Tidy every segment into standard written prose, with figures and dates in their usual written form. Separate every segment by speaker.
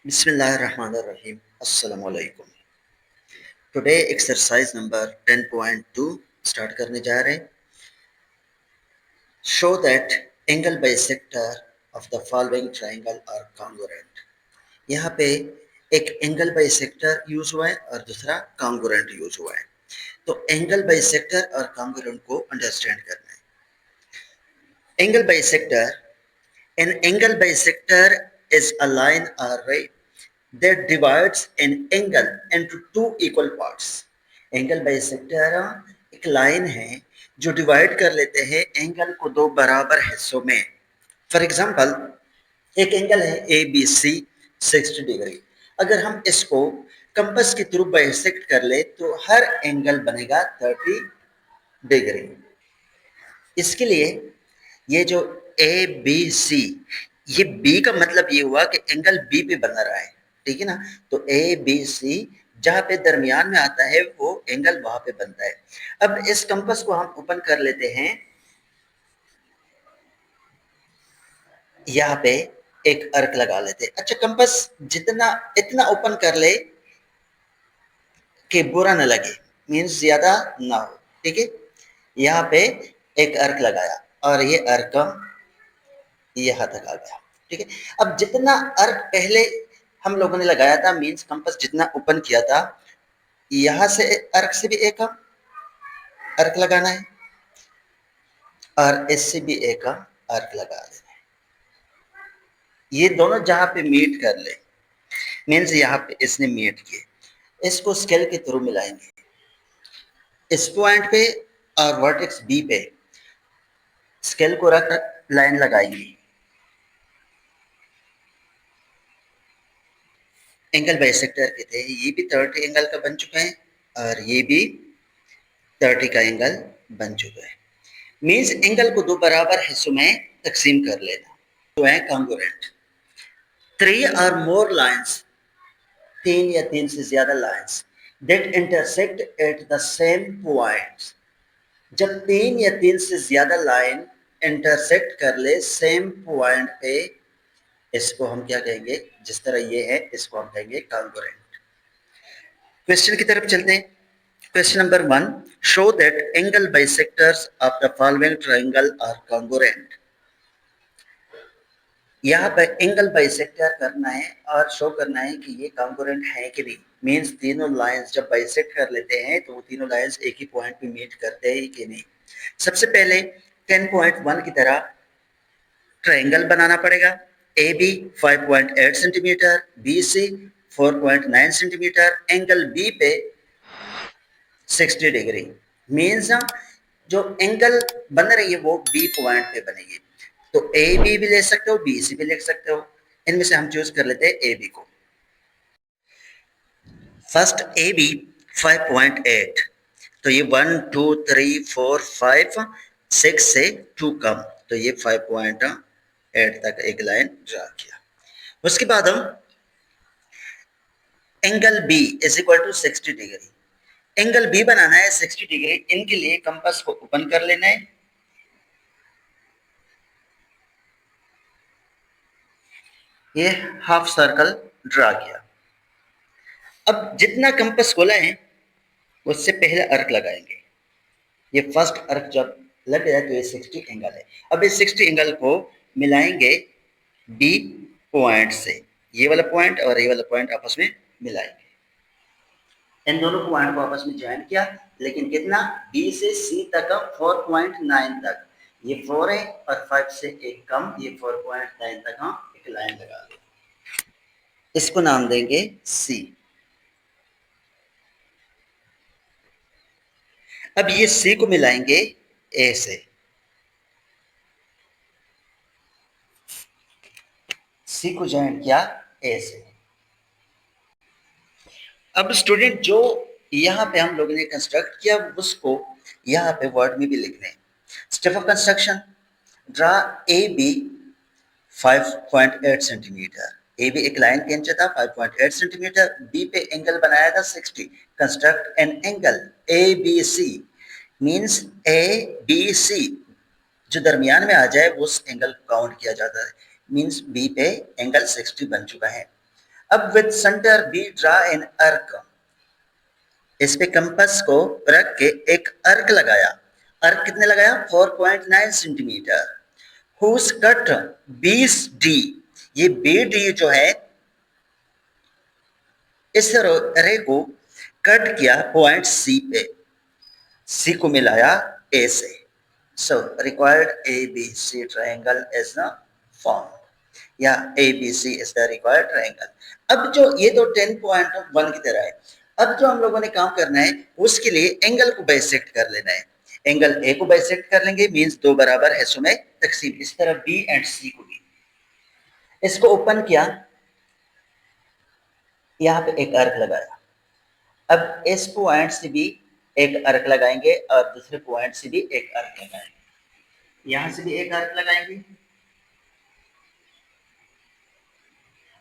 Speaker 1: Bismillahirrahmanirrahim. Assalamu alaikum. Today exercise number 10.2 start करने जा रहे हैं. Show that angle bisector of the following triangle are congruent. यहाँ पे एक एंगल बाइसेक्टर यूज हुआ है और दूसरा कॉन्ग्रुएंट यूज हुआ है. तो एंगल बाइसेक्टर और कॉन्ग्रुएंट को अंडरस्टैंड करना है. Angle bisector, an angle bisector is a line or ray that divides an angle into two equal parts. Angle bisector एक लाइन है जो डिवाइड कर लेते हैं एंगल को दो बराबर हिस्सों में. फॉर एग्जांपल, एक एंगल है ए बी सी 60 डिग्री. अगर हम इसको कंपास के थ्रू बाइसेक्ट कर ले तो हर एंगल बनेगा 30 डिग्री. इसके लिए ये जो ए बी सी, ये बी का मतलब ये हुआ कि एंगल बी पे बना रहा है, ठीक है ना. तो ए बी सी जहां पे दरमियान में आता है वो एंगल वहां पे बनता है. अब इस कंपास को हम ओपन कर लेते हैं. यहाँ पे एक अर्क लगा लेते हैं. अच्छा, कंपास जितना इतना ओपन कर ले कि बुरा न लगे, मीन्स ज्यादा ना हो, ठीक है. यहाँ पे एक अर्क लगाया और ये अर्क यहाँ तक आ गया, ठीक है. अब जितना अर्क पहले हम लोगों ने लगाया था, मीन्स कंपास जितना ओपन किया था, यहाँ से अर्क से भी एक अर्क लगाना है और इससे भी एक अर्क लगा देना है. ये दोनों जहां पे मीट कर ले, मीन्स यहाँ पे इसने मीट किए, इसको स्केल के थ्रू मिलाएंगे. इस पॉइंट पे और वर्टेक्स बी पे स्केल को रख लाइन लगाएंगे. एंगल बाइसेक्टर के थे, ये भी 30 एंगल का बन चुका है और ये भी 30 का एंगल बन चुका है. मीन्स एंगल को दो बराबर हिस्सों में तकसीम कर लेना. तो है कॉन्ग्रुएंट. 3 or more lines, 3 या 3 से ज्यादा lines that intersect at the same points. जब 3 या 3 से ज्यादा लाइन इंटरसेक्ट कर ले सेम पॉइंट पे, इसको हम क्या कहेंगे? जिस तरह ये है इसको हम कहेंगे कॉन्ग्रुएंट. क्वेश्चन की तरफ चलते हैं. Question number 1, show that angle bisectors of the following triangle are congruent. यहाँ पर एंगल बाइसेक्टर करना है और शो करना है कि ये कॉन्ग्रुएंट है कि नहीं. मींस तीनों लाइंस जब बाइसेक्ट कर लेते हैं तो वो तीनों लाइंस एक ही पॉइंट पे मीट करते हैं कि नहीं. सबसे पहले 10.1 की तरह ट्रायंगल बनाना पड़ेगा. A B 5.8 centimetre, B C 4.9 centimetre, angle B पे 60 डिग्री. मीन्स जो एंगल बन रही है वो बी पॉइंट पे बनेगी. तो ए बी भी ले सकते हो, बी सी भी ले सकते हो. इनमें से हम चूज कर लेते हैं ए बी को. फर्स्ट ए बी 5.8, तो ये 1 2 3 4 5 6 से 2 कम, तो ये 5.8 तक एक लाइन ड्रा किया. उसके बाद हम angle B is equal to 60 degree. Angle B बनाना है 60 डिग्री. इनके लिए कंपास को ओपन कर लेना है. ये हाफ सर्कल ड्रा किया. अब जितना कंपास खोला है उससे पहले अर्क लगाएंगे. ये फर्स्ट अर्क जब लग गया तो ये 60 एंगल है. अब इस 60 एंगल को मिलाएंगे बी पॉइंट से. ये वाला पॉइंट और ये वाला पॉइंट आपस में मिलाएंगे. इन दोनों पॉइंट को आपस में ज्वाइन किया, लेकिन कितना? बी से सी तक 4.9 तक. ये 4 है और 5 से एक कम, ये 4.9 तक हम एक लाइन लगा दें. इसको नाम देंगे सी. अब ये सी को मिलाएंगे ए से. सी को ज्वाइन किया ए से. अब स्टूडेंट जो यहाँ पे हम लोगों ने कंस्ट्रक्ट किया उसको यहाँ पे वर्ड में भी लिखने. Step of construction, draw A B 5.8 centimetre. A B एक लाइन खींचा था 5.8 सेंटीमीटर. बी पे एंगल बनाया था 60. Construct an angle A B C. Means A B C जो दरमियान में आ जाए उस एंगल काउंट किया जाता है. मीन्स बी पे एंगल 60 बन चुका है. अब with centre B draw an arc, इस पे कंपास को रख के एक अर्क लगाया। अर्क कितने लगाया? 4.9 सेंटीमीटर। हुज कट 20 डी, ये बी डी जो है इस रे को कट किया पॉइंट सी पे, सी को मिलाया ए से। So required A B C triangle is न फॉर्म, या A B C is the required triangle. अब जो ये तो 10.1 की तरह है, अब जो हम लोगों ने काम करना है उसके लिए एंगल को बाइसेक्ट कर लेना है। एंगल ए को बाइसेक्ट कर लेंगे, मींस दो बराबर हिस्सों में तकसीम। इस तरह बी एंड सी को भी, इसको ओपन किया, यहाँ पे एक अर्क लगाया। अब इस पॉइंट से भी एक अर्क लगाएंगे और दूसरे पॉइंट से भी एक अर्क लगाएंगे, यहां से भी एक अर्क लगाएंगे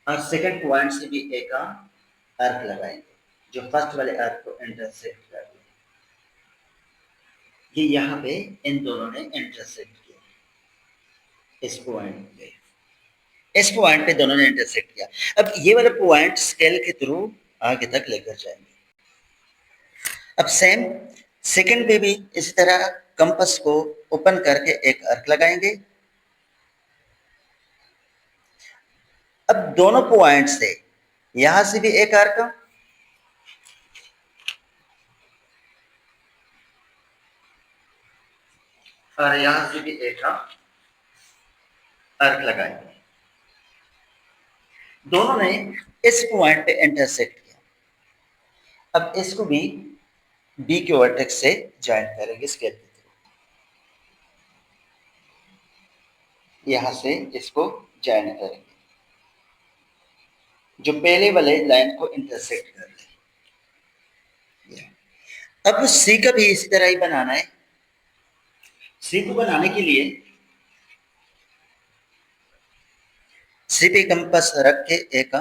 Speaker 1: और सेकंड पॉइंट से भी एक अर्क लगाएंगे जो फर्स्ट वाले अर्क को इंटरसेक्ट कर दे। ये यहाँ पे इन दोनों ने इंटरसेक्ट किया, इस पॉइंट पे, इस पॉइंट पे दोनों ने इंटरसेक्ट किया। अब ये वाला पॉइंट स्केल के थ्रू आगे तक लेकर जाएंगे। अब सेम सेकंड पे भी इसी तरह कंपास को ओपन करके एक अर्क लगाएंगे। अब दोनों पॉइंट से, यहां से भी एक अर्क और यहां से भी एक अर्क लगाएंगे। दोनों ने इस पॉइंट पे इंटरसेक्ट किया। अब इसको भी बी के वर्टेक्स से ज्वाइन करेंगे स्केल के थ्रू, यहां से इसको ज्वाइन करेंगे जो पहले वाले लाइन को इंटरसेक्ट कर ले। अब सी का भी इसी तरह ही बनाना है। सी को बनाने के लिए सी पे कंपास रख के एक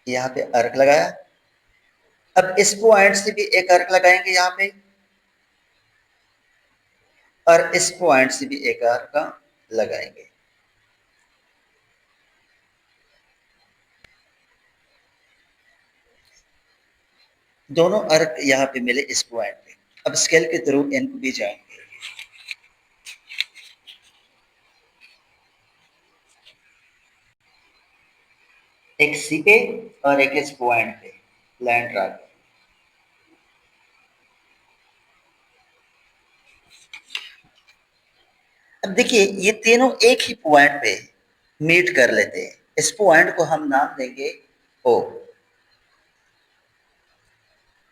Speaker 1: यहाँ पे अर्क लगाया। अब इस पॉइंट से भी एक अर्क लगाएंगे यहाँ पे और इस पॉइंट से भी एक अर्क लगाएंगे। दोनों अर्क यहाँ पे मिले इस पॉइंट पे। अब स्केल के थ्रू इनको भी जाएंगे। एक सी पे और एक इस पॉइंट पे लाइन ड्रा कर। अब देखिए ये तीनों एक ही पॉइंट पे मीट कर लेते हैं। इस पॉइंट को हम नाम देंगे ओ,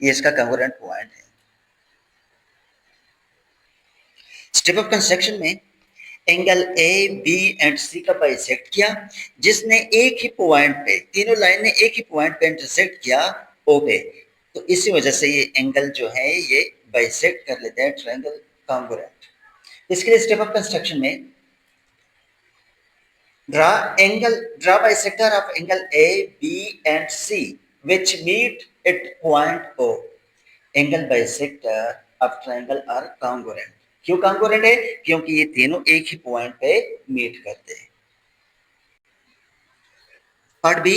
Speaker 1: ये इसका कंकरेंट पॉइंट है। स्टेप ऑफ कंस्ट्रक्शन में एंगल ए बी एंड सी का बाइसेक्ट किया, जिसने एक ही पॉइंट पे, तीनों लाइन ने एक ही पॉइंट पे इंटरसेक्ट किया ओ पे, तो इसी वजह से ये एंगल जो है ये बाइसेक्ट कर लेते हैं ट्रायंगल कॉन्ग्रुएंट। इसके लिए स्टेप ऑफ कंस्ट्रक्शन में draw bisector of angle A, B and C which meet at point O. Angle bisector of triangle are congruent. क्यों congruent है? क्योंकि ये तीनों एक ही पॉइंट पे मीट करते हैं। Part B,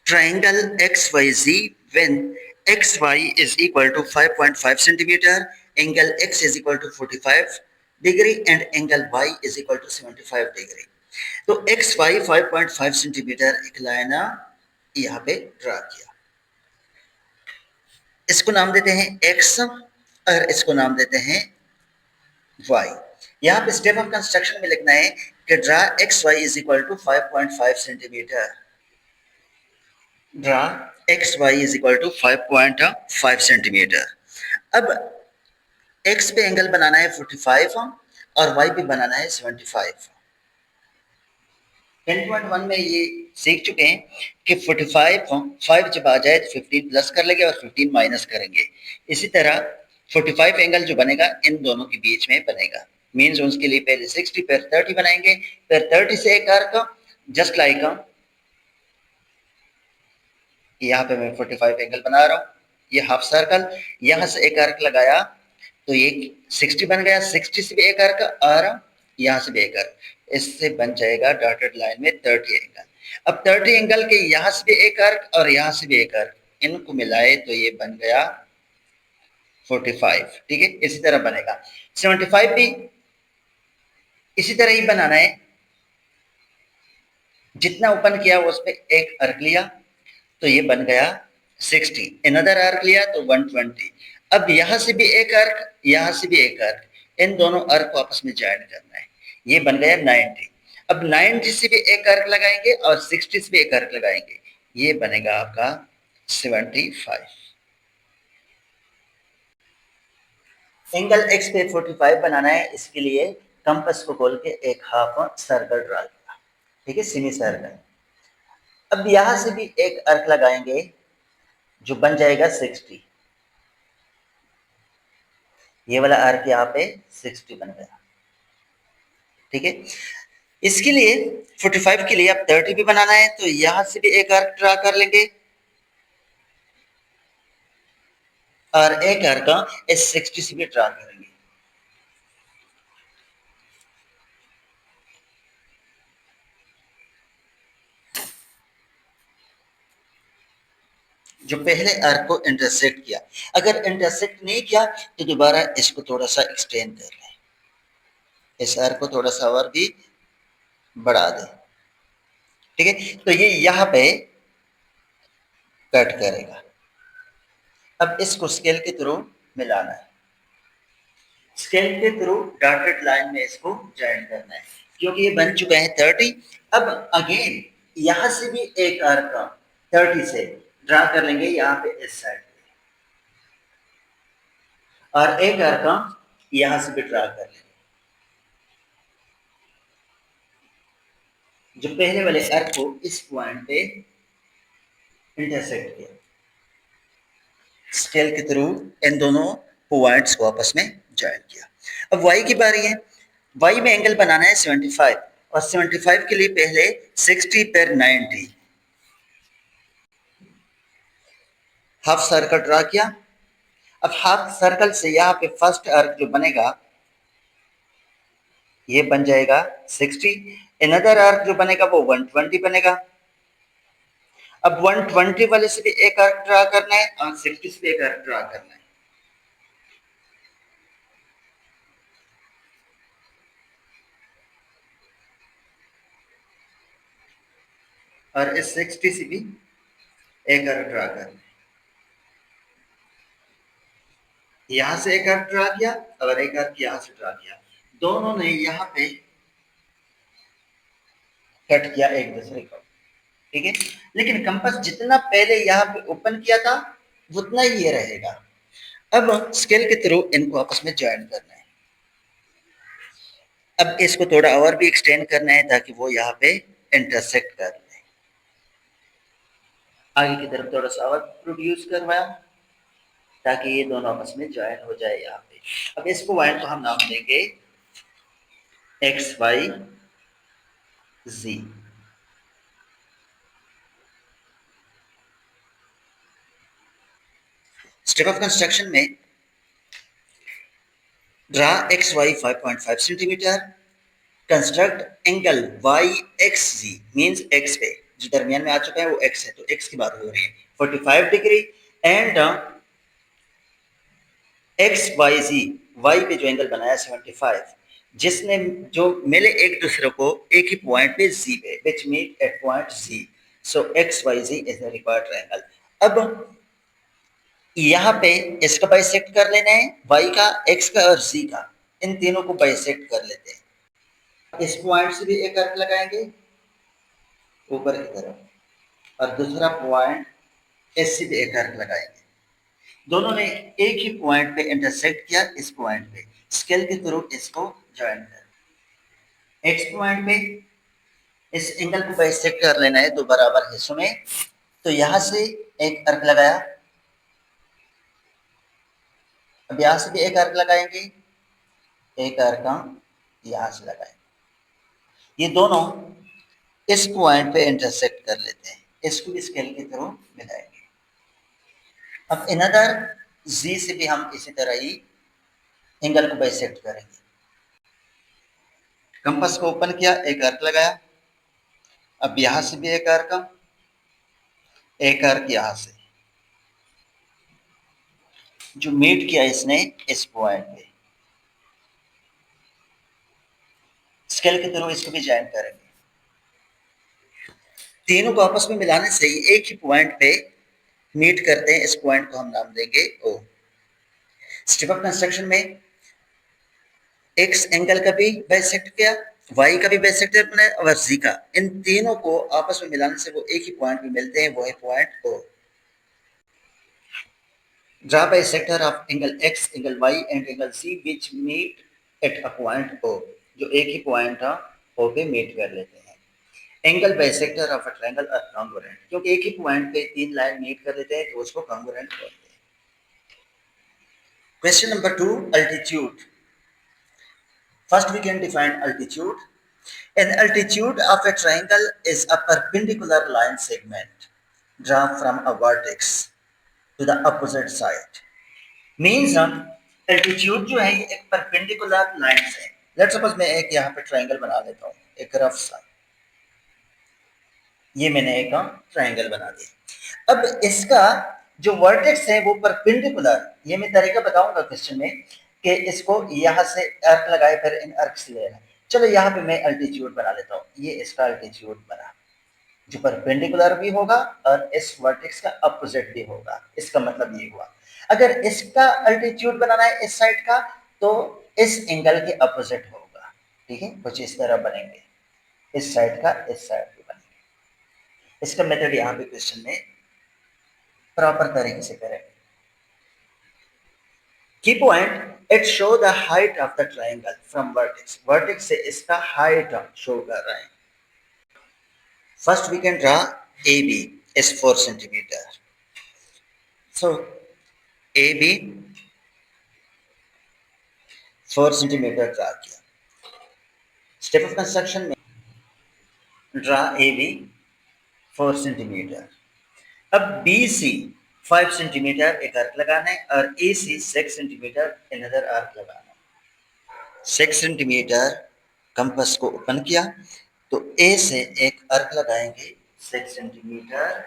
Speaker 1: triangle XYZ when XY is equal to 5.5 centimeter, angle X is equal to 45 degree and angle Y is equal to 75 degree. तो एक्स वाई 5.5 सेंटीमीटर एक लाइन यहाँ पे ड्रा किया। इसको नाम देते हैं एक्स और इसको नाम देते हैं वाई। यहाँ पे स्टेप ऑफ कंस्ट्रक्शन में लिखना है कि draw X Y is equal to 5.5 centimetre. Draw X Y is equal to 5.5 centimetre. अब एक्स पे एंगल बनाना है 45 और वाई पे बनाना है 75। 10.1 में ये सीख चुके हैं कि 5 जब आ जाए तो 15 प्लस कर लेंगे और 15 माइनस करेंगे। इसी तरह 45 एंगल जो बनेगा इन दोनों के बीच में बनेगा, मीन्स उसके लिए पहले 60 फिर 30 बनाएंगे, फिर 30 से एक आर्क, जस्ट लाइक यहाँ पे मैं 45 एंगल बना रहा हूँ, ये हाफ सर्कल, यहाँ से एक आर्क लगाया तो ये 60 बन गया, 60 से भी एक आर्क और यहाँ से भी एक आर्क, इससे बन जाएगा डॉटेड लाइन में 30 एंगल। अब 30 एंगल के यहां से भी एक अर्क और यहां से भी एक अर्क, इनको मिलाए तो ये बन गया 45। ठीक है, इसी तरह बनेगा। 75 भी इसी तरह ही बनाना है, जितना ओपन किया उस पे एक अर्क लिया तो ये बन गया 60, अनदर अर्क लिया तो 120। अब यहां से भी एक अर्क, यहां से भी एक अर्क, इन दोनों अर्क को आपस में ज्वाइन करना है, ये बन गया 90। अब 90 से भी एक अर्क लगाएंगे और 60 से भी एक अर्क लगाएंगे, ये बनेगा आपका 75। एंगल एक्स पे 45 बनाना है, इसके लिए कंपास को खोल के एक हाफ सर्कल ड्रा किया। ठीक है, सेमी सर्कल। अब यहां से भी एक अर्क लगाएंगे जो बन जाएगा 60, ये वाला अर्क यहाँ पे 60 बन गया। ठीक है, इसके लिए 45 के लिए अब 30 भी बनाना है, तो यहां से भी एक अर्क ड्रा कर लेंगे और एक अर्क इस 60 से भी ड्रा करेंगे। जो पहले अर्क को इंटरसेक्ट किया, अगर इंटरसेक्ट नहीं किया तो दोबारा इसको थोड़ा सा एक्सटेंड कर लें, इस अर्क को थोड़ा सा और भी बढ़ा दें। ठीक है, तो ये यहां पे कट करेगा। अब इसको स्केल के थ्रू मिलाना है, स्केल के थ्रू डॉटेड लाइन में इसको ज्वाइन करना है, क्योंकि ये बन चुका है 30। अब अगेन यहां से भी एक अर्क 30 से ड्रा कर लेंगे यहाँ पे इस साइड पे, और एक अर्क यहां से भी ड्रा कर लेंगे। जो पहले वाले अर्क को इस पॉइंट पे इंटरसेक्ट किया, स्केल के थ्रू इन दोनों पॉइंट्स को आपस में ज्वाइन किया। अब y की बारी है, y में एंगल बनाना है 75, और 75 के लिए पहले 60 पर 90 हाफ सर्कल ड्रा किया। अब हाफ सर्कल से यहाँ पे फर्स्ट अर्क जो बनेगा ये बन जाएगा 60, अनदर अर्क जो बनेगा वो 120 बनेगा। अब 120 वाले से भी एक अर्क ड्रा करना है और 60 से भी एक अर्क ड्रा करना है। और इस 60 से भी एक अर्क ड्रा करना है, यहां से एक अर्क ड्रा किया और एक अर्क यहां से ड्रा किया, दोनों ने यहां पे कट किया एक दूसरे को। ठीक है, लेकिन कंपास जितना पहले यहाँ पे ओपन किया था उतना ही ये रहेगा। अब स्केल के थ्रू इनको आपस में ज्वाइन करना है। अब इसको थोड़ा और भी एक्सटेंड करना है ताकि वो यहाँ पे इंटरसेक्ट कर ले। आगे की तरफ थोड़ा सा और प्रोड्यूस करवाया ताकि ये दोनों आपस में ज्वाइन हो जाए यहाँ पे। अब इस पॉइंट को हम नाम देंगे X Y Z. Step of construction में draw X Y 5.5 centimetre, construct angle Y X Z, means X पे जो दरमियान में आ चुका है वो एक्स है, तो एक्स की बात हो रही है 45 degree, and X Y Z, Y पे जो एंगल बनाया 75, जिसने जो मिले एक दूसरे को एक ही पॉइंट पे जी पे, which meet at point Z, so X Y Z is the required triangle. अब यहाँ पे इसका बाइसेक्ट कर लेना है, वाई का, एक्स का और जी का, इन तीनों को बाइसेक्ट कर लेते हैं। इस पॉइंट से भी एक अर्क लगाएंगे ऊपर की तरफ, और दूसरा पॉइंट इस से भी एक अर्क लगाएंगे, दोनों ने एक ही पॉइंट पे इंटरसेक्ट किया, इस पॉइंट पे स्केल के थ्रू इसको ज्वाइन कर। एक्स पॉइंट पे इस एंगल को बाइसेक्ट कर लेना है दो बराबर हिस्सों में, तो यहां से एक अर्क लगाया, अब यहां से भी एक अर्क लगाएंगे, एक अर्क यहां से लगाएंगे, ये दोनों इस पॉइंट पे इंटरसेक्ट कर लेते हैं, इसको भी स्केल के थ्रू मिलाएंगे। अब अनदर जी से भी हम इसी तरह ही एंगल को बाइसेक्ट करेंगे। कंपास को ओपन किया, एक अर्क लगाया, अब यहां से भी एक आर्क, एक आर्क यहां से जो मीट किया इसने इस पॉइंट पे, स्केल के थ्रू इसको भी ज्वाइन करेंगे। तीनों को आपस में मिलाने से ही एक ही पॉइंट पे मीट करते हैं। इस पॉइंट को हम नाम देंगे ओ। स्टेप ऑफ कंस्ट्रक्शन में एक्स एंगल का भी बाइसेक्ट किया, वाई का भी बाइसेक्टर बनाया और जी का, इन तीनों को आपस में मिलाने से वो एक ही पॉइंट पे मिलते हैं, वो है point O. Draw bisector of angle X, angle Y and angle C which meet at a point O, जो एक ही पॉइंट ओ पे मीट कर लेते हैं। Angle bisector of a triangle are congruent, क्योंकि एक ही पॉइंट पे तीन लाइन मीट कर लेते हैं तो उसको कॉन्ग्रुएंट बोलते हैं। Question number 2, altitude. First we can define altitude. An altitude of a triangle is a perpendicular line segment drawn from a vertex to the opposite side. Means altitude जो है ये एक perpendicular line है। Let's suppose मैं एक यहाँ पे triangle बना लेता हूँ, एक rough सा। ये मैंने एक ट्रायंगल बना दिया। अब इसका जो वर्टेक्स है वो परपेंडिकुलर, ये मैं तरीका बताऊंगा क्वेश्चन में कि इसको यहां से अर्क लगाए फिर इन अर्क से लेना। चलो यहाँ पे मैं अल्टीट्यूड बना लेता हूँ, ये इसका अल्टीट्यूड बना जो परपेंडिकुलर भी होगा और इस वर्टेक्स का अपोजिट भी होगा। इसका मतलब ये हुआ अगर इसका अल्टीट्यूड बनाना है इस साइड का तो इस एंगल के अपोजिट होगा। ठीक है, कुछ इस तरह बनेंगे, इस साइड का इस साइड पे बनेंगे। इसका मेथड यहाँ पे क्वेश्चन में प्रॉपर तरीके से करें। Key point it show the height of the triangle from vertex, vertex से इसका हाइट शो कर रहा है। First we can draw A B is 4 centimetre, so A B 4 centimetre draw किया। स्टेप ऑफ कंस्ट्रक्शन में ड्रा ए बी 4 सेंटीमीटर। अब B C 5 centimetre एक arc लगाना है और A C 6 centimetre another arc लगाना है। 6 सेंटीमीटर कंपास को ओपन किया तो ए से एक आर्क लगाएंगे 6 सेंटीमीटर,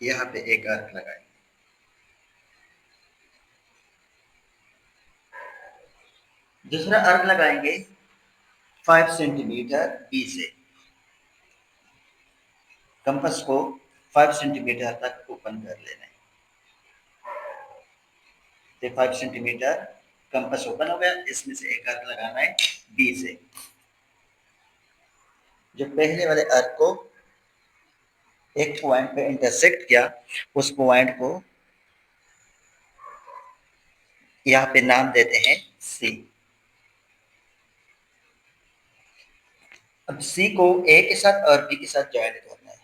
Speaker 1: यहाँ पे एक आर्क लगाएंगे। दूसरा आर्क लगाएंगे 5 सेंटीमीटर बी से, कंपास को 5 सेंटीमीटर तक ओपन कर लेना है। 5 सेंटीमीटर कंपास ओपन हो गया, इसमें से एक आर्क लगाना है बी से। जो पहले वाले आर्क को एक पॉइंट पे इंटरसेक्ट किया उस पॉइंट को यहाँ पे नाम देते हैं सी। अब सी को ए के साथ और बी के साथ ज्वाइन करना है।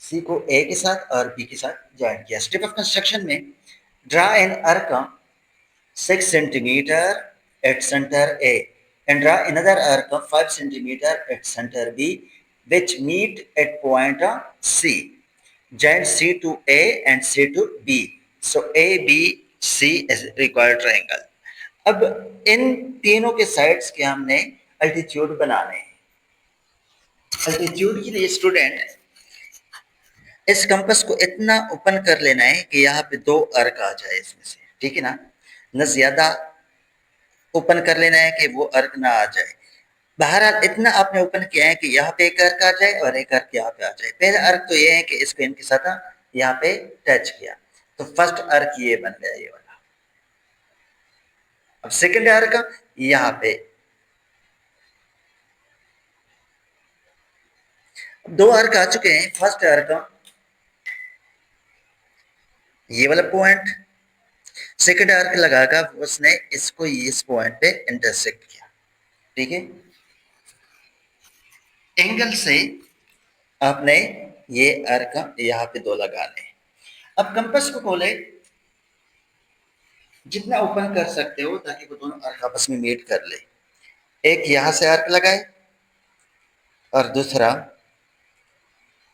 Speaker 1: सी को ए के साथ और बी के साथ ज्वाइन किया। स्टेप ऑफ कंस्ट्रक्शन में draw an arc 6 centimetre at center A and draw another arc of 5 centimeter at center B which meet at point C. Join C to A and C to B. So A, B, C is required triangle. अब इन तीनों के sides के हमने altitude बनाने हैं। Altitude के लिए student इस कंपास को इतना ओपन कर लेना है कि यहाँ पे 2 अर्क आ जाए इसमें से, ठीक है ना, न ज्यादा ओपन कर लेना है कि वो अर्क ना आ जाए। बहरहाल इतना आपने ओपन किया है कि यहाँ पे एक अर्क आ जाए और एक अर्क यहाँ पे आ जाए। पहला अर्क तो ये है कि इसको इनके साथ यहाँ पे टच किया तो फर्स्ट अर्क ये बन गया, ये वाला। अब सेकंड अर्क यहाँ पे, दो अर्क आ चुके हैं। फर्स्ट अर्क ये वाला पॉइंट, सेकंड आर्क लगाकर उसने इसको इस पॉइंट पे इंटरसेक्ट किया। ठीक है, एंगल से आपने ये आर्क यहाँ पे 2 लगाने। अब कंपास को खोले, जितना ओपन कर सकते हो ताकि वो दोनों आर्क आपस में मीट कर ले। एक यहां से आर्क लगाए और दूसरा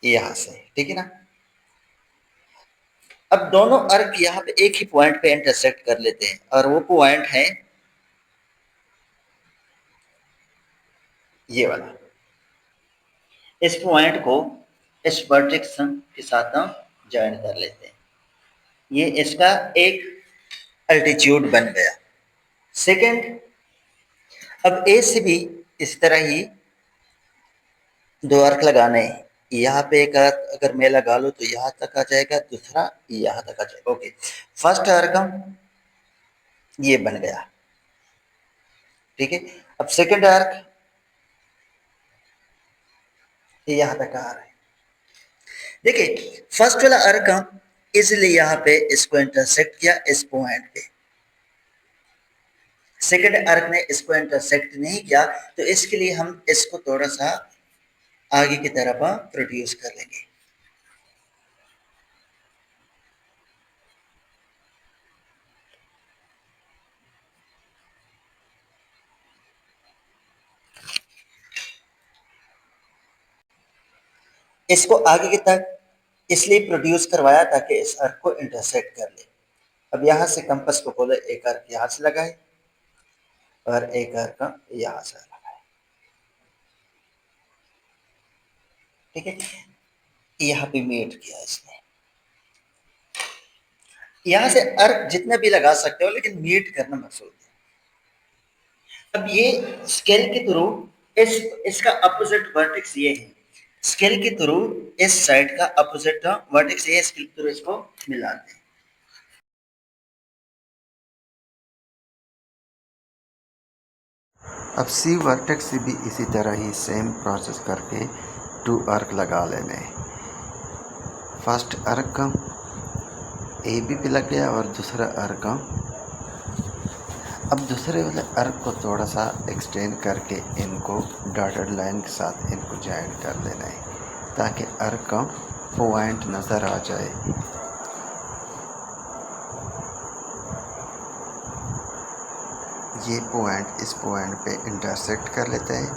Speaker 1: यहां से, ठीक है ना। अब दोनों आर्क यहाँ पे एक ही पॉइंट पे इंटरसेक्ट कर लेते हैं और वो पॉइंट है ये वाला, इस पॉइंट को इस वर्टेक्स के साथ हम ज्वाइन कर लेते हैं। ये इसका एक अल्टीट्यूड बन गया। सेकंड, अब ए से भी इस तरह ही दो आर्क लगाने हैं। यहाँ पे एक आर्क अगर मैं लगा लूँ तो यहाँ तक आ जाएगा, दूसरा यहाँ तक आ जाएगा। ओके, फर्स्ट आर्क ये बन गया, ठीक है। अब सेकंड आर्क ये यहाँ तक आ रहा है। देखिए फर्स्ट वाला आर्क इसलिए यहाँ पे इसको इंटरसेक्ट किया इस पॉइंट पे, सेकंड आर्क ने इसको इंटरसेक्ट नहीं किया, तो इसके लिए हम इसको थोड़ा सा आगे की तरफ प्रोड्यूस कर लेंगे। इसको आगे की तक इसलिए प्रोड्यूस करवाया ताकि इस आर्क को इंटरसेक्ट कर ले। अब यहाँ से कंपास को बोले एक आर्क यहाँ से लगाए और एक आर्क यहाँ से लगाए, ठीक है। यहाँ पे मीट किया इसने, यहाँ से आर्क जितने भी लगा सकते हो लेकिन मीट करना मकसूद है। अब ये स्केल के थ्रू इसका अपोजिट वर्टेक्स ये है, स्केल के थ्रू इस साइड का अपोजिट वर्टेक्स ये, स्केल के थ्रू इसको मिलाते हैं।
Speaker 2: अब सी वर्टेक्स से भी इसी तरह ही सेम प्रोसेस करके 2 आर्क लगा लेने। फर्स्ट आर्क ए बी पे लग गया और दूसरा आर्क, अब दूसरे वाले आर्क को थोड़ा सा एक्सटेंड करके इनको डॉटेड लाइन के साथ इनको ज्वाइन कर लेना है ताकि आर्क पॉइंट नज़र आ जाए। ये पॉइंट इस पॉइंट पे इंटरसेक्ट कर लेते हैं।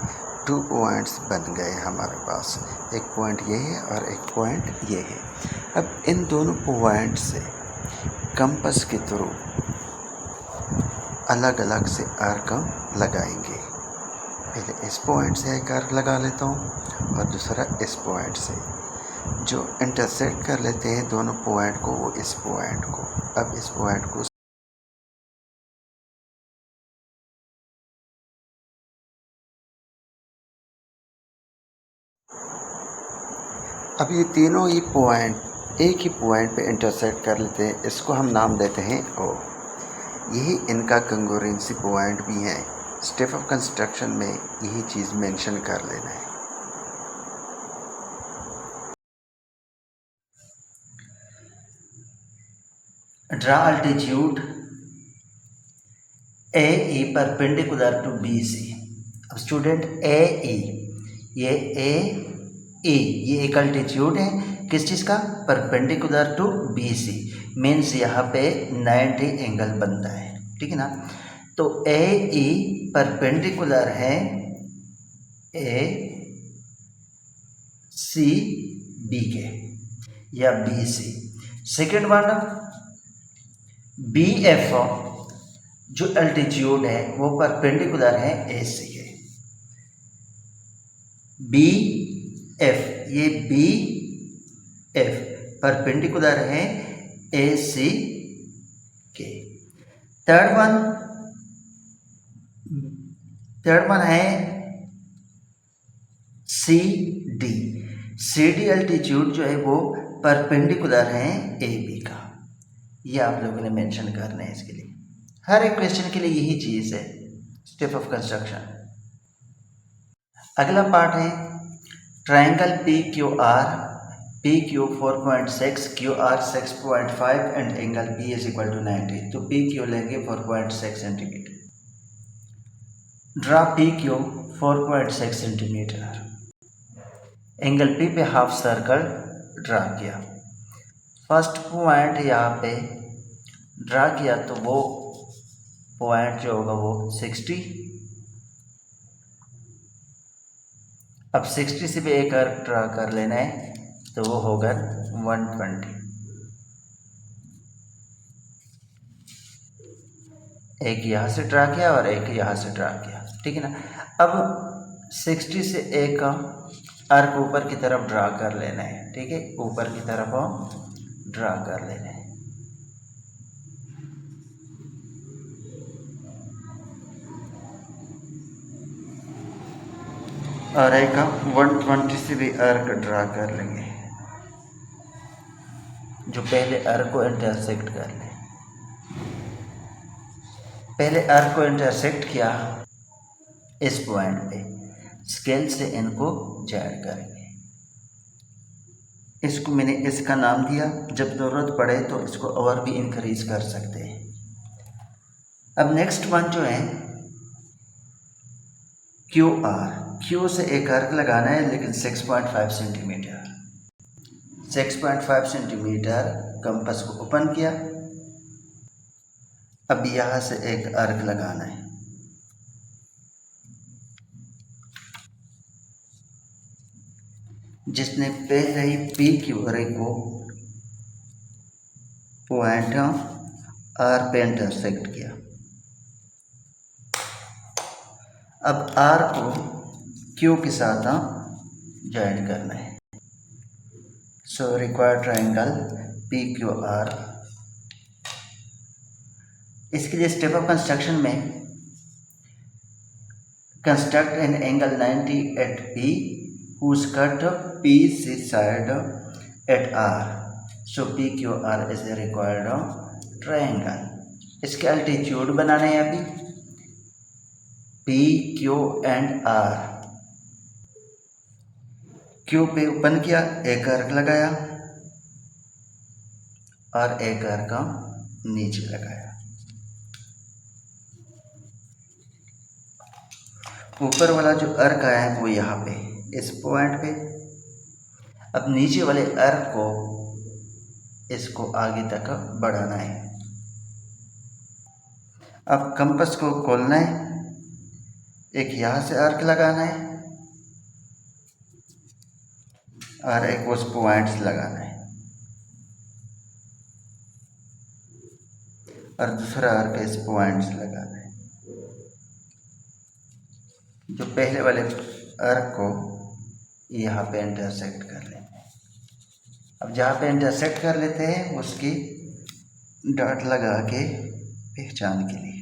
Speaker 2: 2 पॉइंट्स बन गए हमारे पास, एक पॉइंट ये है और एक पॉइंट ये है। अब इन दोनों पॉइंट से कंपास के थ्रू अलग अलग से आर्क लगाएंगे। पहले इस पॉइंट से एक आर्क लगा लेता हूँ और दूसरा इस पॉइंट से, जो इंटरसेक्ट कर लेते हैं दोनों पॉइंट को, वो इस पॉइंट को। अब इस पॉइंट को अब ये तीनों ही पॉइंट एक ही पॉइंट पे इंटरसेक्ट कर लेते हैं, इसको हम नाम देते हैं ओ। यही इनका कंग्रुएंसी पॉइंट भी है। स्टेप ऑफ कंस्ट्रक्शन में यही चीज़ मेंशन कर लेना है।
Speaker 1: Draw altitude A E perpendicular to B C. अब स्टूडेंट ए ई, ये ए ई ये एक अल्टीट्यूड है किस चीज़ का, perpendicular to B C, means यहाँ पे 90 एंगल बनता है, ठीक है ना। तो ए ई परपेंडिकुलर है ए सी बी के या B C. Second one B F जो अल्टीट्यूड है वो परपेंडिकुलर है ए सी के। बी एफ ये बी एफ परपेंडिकुलर है ए सी के। थर्ड वन है C D. C D altitude जो है वो परपेंडिकुलर है ए बी का। ये आप लोगों ने मेंशन करना है इसके लिए, हर एक क्वेश्चन के लिए यही चीज़ है, स्टेप ऑफ कंस्ट्रक्शन। अगला पार्ट है triangle P Q R, P Q 4.6, Q R 6.5 and angle P is equal to 90। तो पी क्यू लेंगे 4.6 centimetre. Draw P Q 4.6 centimetre. Angle P पे हाफ सर्कल ड्रा किया। फर्स्ट पॉइंट यहाँ पे draw किया तो वो पॉइंट जो होगा वो 60। अब 60 से भी एक आर्क ड्रा कर लेना है तो वो होगा 120। एक यहाँ से ड्रा किया और एक यहाँ से ड्रा किया, ठीक है ना। अब
Speaker 2: 60 से एक आर्क ऊपर की तरफ ड्रा कर लेना है, ठीक है, ऊपर की तरफ ड्रा कर लेना है। और एक 120 से भी आर्क ड्रा कर लेंगे, जो पहले आर्क को इंटरसेक्ट कर ले। पहले आर्क को इंटरसेक्ट किया इस पॉइंट पे, स्केल से इनको ज्वाइन करेंगे। इसको मैंने इसका नाम दिया, जब ज़रूरत पड़े तो इसको और भी इंक्रीज कर सकते हैं। अब नेक्स्ट वन जो है क्यू आर, क्यू से एक आर्क लगाना है लेकिन 6.5 सेंटीमीटर। 6.5 सेंटीमीटर कंपास को ओपन किया। अब यहाँ से एक आर्क लगाना है, जिसने पहले ही पी क्यू रे को पॉइंट आर पे इंटरसेक्ट किया। अब आर को क्यू के साथ ज्वाइन करना है। So required triangle P Q R. इसके लिए स्टेप ऑफ कंस्ट्रक्शन में construct an angle 90 at P whose cut P C side at R. So PQR is the required triangle. इसके अल्टीट्यूड बनाने हैं अभी P, Q and R। Q पे open किया, एक आर्क लगाया और एक आर्क नीचे लगाया। ऊपर वाला जो आर्क आया है वो यहाँ पे इस पॉइंट पे। अब नीचे वाले आर्क को इसको आगे तक बढ़ाना है। अब कंपास को खोलना है, एक यहाँ से आर्क लगाना है और एक उस पॉइंट से लगाना है और दूसरा आर्क इस पॉइंट से लगाना है। जो पहले वाले आर्क को यहाँ पे इंटरसेक्ट कर लेते हैं। अब जहाँ पे इंटरसेक्ट कर लेते हैं उसकी डॉट लगा के पहचान के लिए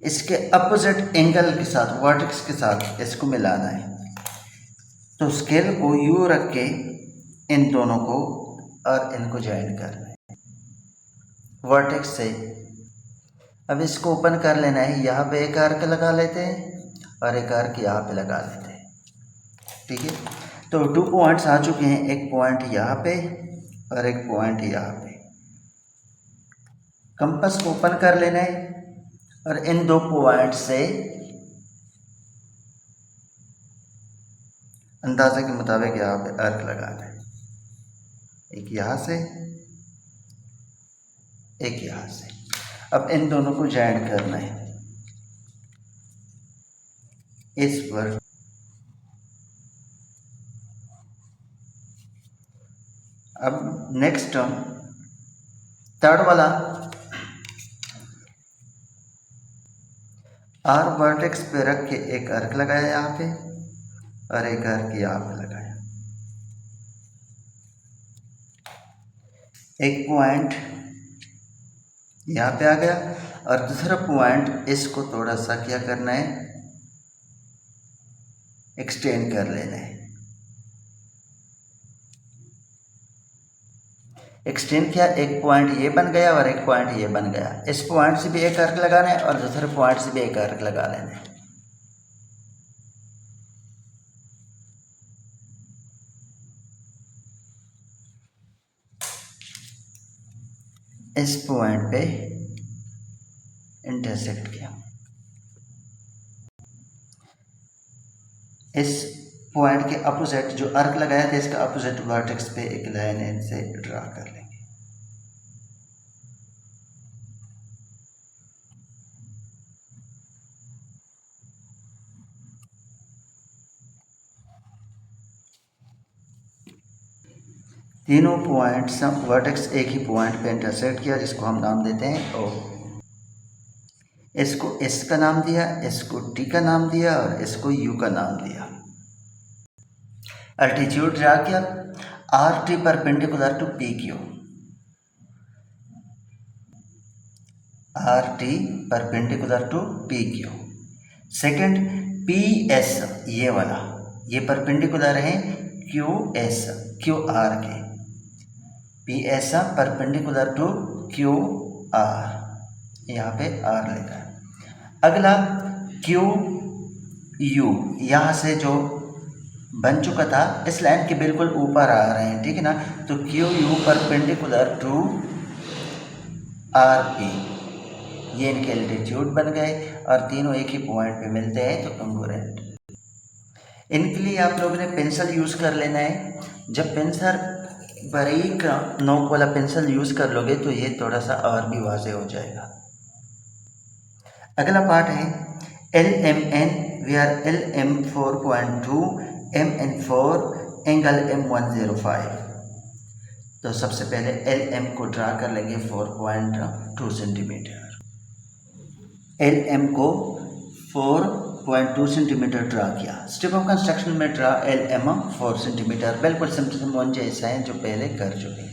Speaker 2: इसके अपोजिट एंगल के साथ, वर्टेक्स के साथ इसको मिलाना है। तो स्केल को यू रख के इन दोनों को और इनको ज्वाइन करना है वर्टेक्स से। अब इसको ओपन कर लेना है, यहाँ पे एक आर्क लगा लेते हैं और एक आर्क यहाँ पे लगा लेते हैं, ठीक है। तो 2 पॉइंट्स आ चुके हैं, एक पॉइंट यहाँ पे और एक पॉइंट यहाँ पे। कंपास को ओपन कर लेना है और इन 2 पॉइंट से अंदाजे के मुताबिक यहाँ पे आर्क लगाना है, एक यहाँ से एक यहाँ से। अब इन दोनों को ज्वाइन करना है इस पर। अब नेक्स्ट थर्ड वाला आर वर्टेक्स पे रख के एक आर्क लगाया यहाँ पे और एक आर्क यहाँ पे लगाया। एक पॉइंट यहाँ पे आ गया और दूसरा पॉइंट इसको थोड़ा सा क्या करना है, एक्सटेंड कर लेना है। एक्सटेंड किया, एक पॉइंट ये बन गया और एक पॉइंट ये बन गया। इस पॉइंट से भी एक आर्क लगाना है और दूसरे पॉइंट से भी एक आर्क लगा लेना है। इस पॉइंट पे इंटरसेक्ट किया, इस पॉइंट के अपोजिट जो आर्क लगाया था इसका अपोजिट वर्टेक्स पे एक लाइन इनसे ड्रा कर लेंगे। तीनों पॉइंट्स वर्टेक्स एक ही पॉइंट पे इंटरसेक्ट किया, जिसको हम नाम देते हैं ओ। इसको एस का नाम दिया, इसको टी का नाम दिया और इसको यू का नाम दिया। अल्टीट्यूड ड्रा किया, R T perpendicular to P Q, R T perpendicular to P Q. Second P S, ये वाला, ये परपेंडिकुलर है क्यू एस, क्यू आर के, P S perpendicular to Q R, यहाँ पे आर लिखा है। अगला क्यू यू, यहाँ से जो बन चुका था इस लाइन के बिल्कुल ऊपर आ रहे हैं, ठीक है ना। तो Q U perpendicular to R P, ये इनके एल्टीट्यूड बन गए और तीनों एक ही पॉइंट पे मिलते हैं, तो कंग्रुएंट। इनके लिए आप लोगों ने पेंसिल यूज़ कर लेना है। जब पेंसिल बारीक नोक वाला पेंसिल यूज़ कर लोगे तो ये थोड़ा सा और भी वाज़ेह हो जाएगा। अगला पार्ट है L M N, we are L M 4.2, M N 4, angle M105। तो सबसे पहले एल एम को ड्रा कर लेंगे 4.2 सेंटीमीटर। एल एम को 4.2 सेंटीमीटर ड्रा किया। स्टेप ऑफ कंस्ट्रक्शन में ड्रा एल एम 4 सेंटीमीटर, बिल्कुल सिंपल जैसा है जो पहले कर चुके।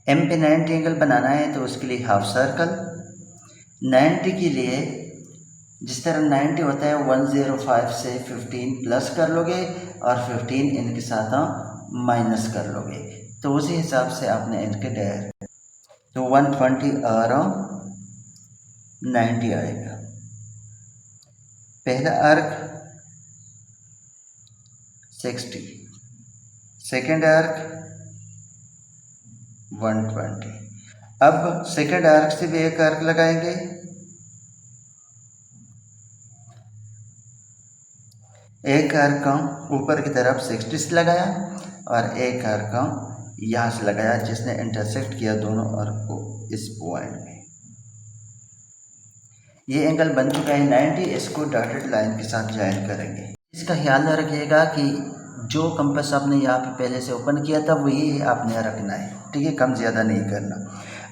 Speaker 2: एम पे 90 एंगल बनाना है तो उसके लिए हाफ सर्कल, 90 के लिए जिस तरह 90 होता है 105 से 15 प्लस कर लोगे और 15 इनके साथ माइनस कर लोगे, तो उसी हिसाब से आपने इनके डायरेक्ट, तो 120 और 90 आएगा। पहला आर्क 60, सेकेंड आर्क 120। अब सेकेंड आर्क से भी एक आर्क लगाएंगे, एक आर्क ऊपर की तरफ 60 से लगाया और एक आर्क यहाँ से लगाया जिसने इंटरसेक्ट किया दोनों आर्क को इस पॉइंट में। ये एंगल बन चुका है 90, इसको डॉटेड लाइन के साथ ज्वाइन करेंगे। इसका ख्याल रखिएगा कि जो कंपास आपने यहाँ पे पहले से ओपन किया था वही आपने रखना है, ठीक है, कम ज़्यादा नहीं करना।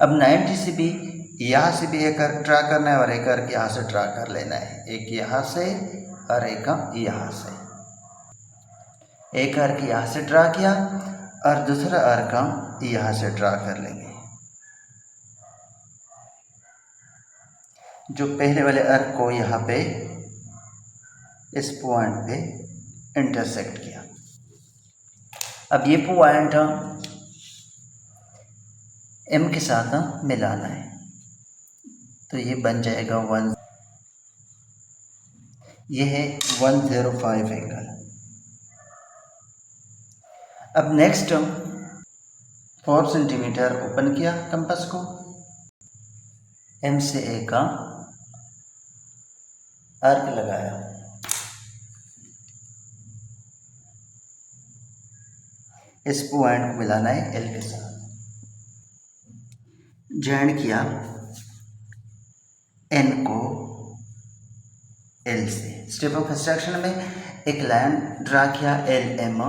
Speaker 2: अब 90 से भी यहाँ से भी एक आर्क ड्रा करना है और एक आर्क यहाँ से ड्रा कर लेना है, एक यहाँ से और एक यहाँ से। एक आर्क यहाँ से ड्रा किया और दूसरा आर्क यहाँ से ड्रा कर लेंगे। जो पहले वाले आर्क को यहाँ पे इस पॉइंट पे इंटरसेक्ट किया। अब ये पॉइंट एम के साथ मिलाना है, तो ये बन जाएगा 1, ये है 105 एंगल। अब नेक्स्ट 4 सेंटीमीटर ओपन किया कंपास को, एम से ए का आर्क लगाया, इस पॉइंट को मिलाना है एल के साथ, ज्वाइन किया एन को एल से। स्टेप ऑफ कंस्ट्रक्शन में एक लाइन ड्रा किया एल एम,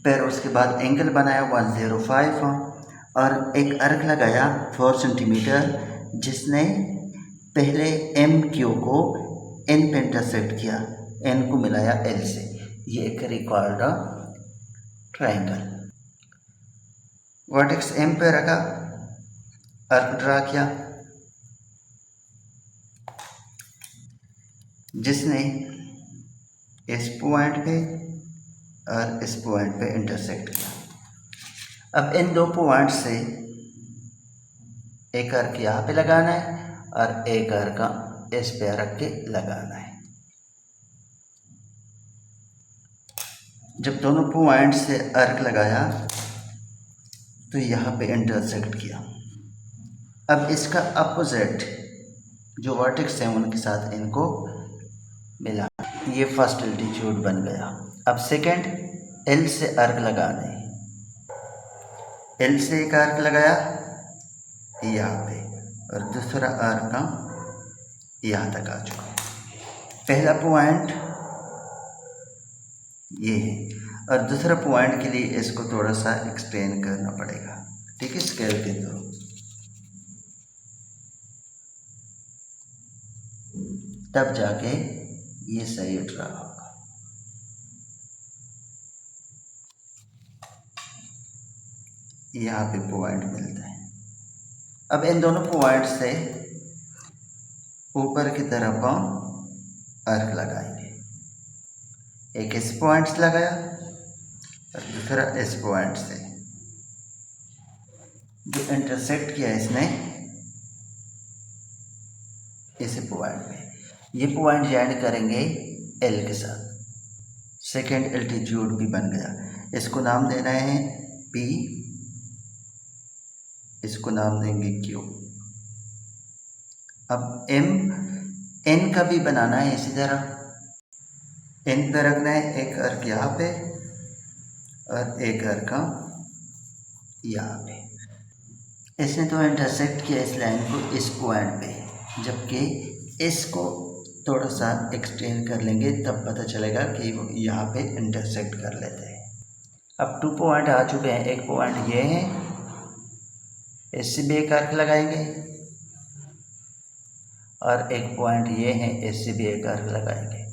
Speaker 2: फिर उसके बाद एंगल बनाया 105 और एक आर्क लगाया 4 सेंटीमीटर जिसने पहले एम क्यू को एन पे इंटरसेक्ट किया, एन को मिलाया एल से। ये एक रिक्वायर्ड ट्रायंगल। वर्टेक्स एम पे रखा, आर्क ड्रा किया जिसने इस पॉइंट पे और इस पॉइंट पे इंटरसेक्ट किया। अब इन दो पॉइंट से एक आर्क यहाँ पे लगाना है और एक आर्क इस पे रख के लगाना है। जब दोनों पॉइंट से आर्क लगाया तो यहाँ पे इंटरसेक्ट किया। अब इसका अपोजिट जो वर्टेक्स है उनके साथ इनको मिला, ये फर्स्ट एल्टीट्यूड बन गया। अब सेकंड एल से आर्क लगाना है, एल से एक आर्क लगाया यहाँ पे और दूसरा आर्क यहाँ तक आ चुका है। पहला पॉइंट ये है और दूसरा पॉइंट के लिए इसको थोड़ा सा एक्सप्लेन करना पड़ेगा, ठीक है, स्केल के थ्रू। तब जाके ये सही उठ रहा होगा। यहाँ पे पॉइंट मिलता है। अब इन दोनों पॉइंट से ऊपर की तरफ हम आर्क लगाएंगे। एक इस पॉइंट से लगाया और दूसरा इस पॉइंट से, जो इंटरसेक्ट किया इसने इस पॉइंट पे। ये पॉइंट ज्वाइन करेंगे एल के साथ, सेकेंड एल्टीट्यूड भी बन गया। इसको नाम देना है पी, इसको नाम देंगे क्यू। अब एम एन का भी बनाना है इसी तरह। एन पे रखना है एक अर्क यहाँ पे और एक अर्क यहाँ पे। इसने तो इंटरसेक्ट किया इस लाइन को इस पॉइंट पे, जबकि इसको थोड़ा सा एक्सटेंड कर लेंगे तब पता चलेगा कि वो यहाँ पे इंटरसेक्ट कर लेते हैं। अब 2 पॉइंट आ चुके हैं। एक पॉइंट ये है, इससे भी एक आर्क लगाएंगे, और एक पॉइंट ये है, इससे भी एक आर्क लगाएंगे,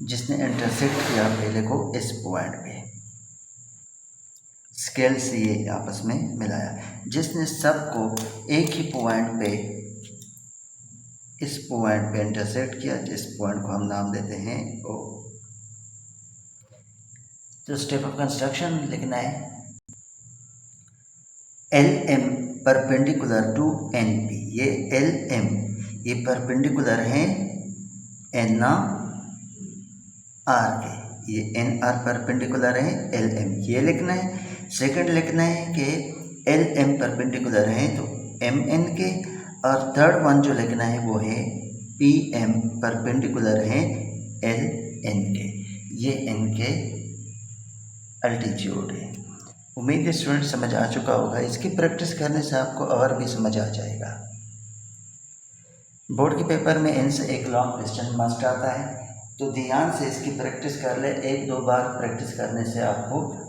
Speaker 2: जिसने इंटरसेक्ट किया पहले को इस पॉइंट पे। स्केल से ये आपस में मिलाया, जिसने सबको एक ही पॉइंट पे, इस पॉइंट पे इंटरसेक्ट किया, जिस पॉइंट को हम नाम देते हैं ओ। तो स्टेप ऑफ कंस्ट्रक्शन लिखना है L M perpendicular to N P. ये एल एम ये परपेंडिकुलर है एन आर के, ये एन आर परपेंडिकुलर है एल एम, ये लिखना है। सेकंड लिखना है कि एल एम परपेंडिकुलर है तो एम एन के, और थर्ड वन जो लिखना है वो है पी एम परपेंडिकुलर है एल एन के। ये एन के अल्टीट्यूड है। उम्मीद है स्टूडेंट समझ आ चुका होगा। इसकी प्रैक्टिस करने से आपको और भी समझ आ जाएगा। बोर्ड के पेपर में इनसे एक लॉन्ग क्वेश्चन मस्ट आता है, तो ध्यान से इसकी प्रैक्टिस कर ले। 1-2 बार प्रैक्टिस करने से आपको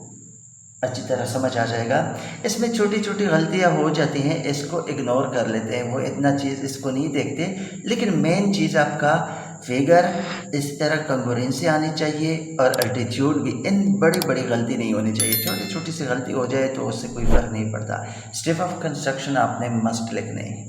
Speaker 2: अच्छी तरह समझ आ जाएगा। इसमें छोटी छोटी गलतियां हो जाती हैं, इसको इग्नोर कर लेते हैं, वो इतना चीज़ इसको नहीं देखते। लेकिन मेन चीज़ आपका फिगर इस तरह कंग्रुएंसी आनी चाहिए, और अल्टीट्यूड भी। इन बड़ी बड़ी गलती नहीं होनी चाहिए, छोटी छोटी सी गलती हो जाए तो उससे कोई फ़र्क नहीं पड़ता। स्टेप ऑफ कंस्ट्रक्शन आपने मस्ट लिखने हैं।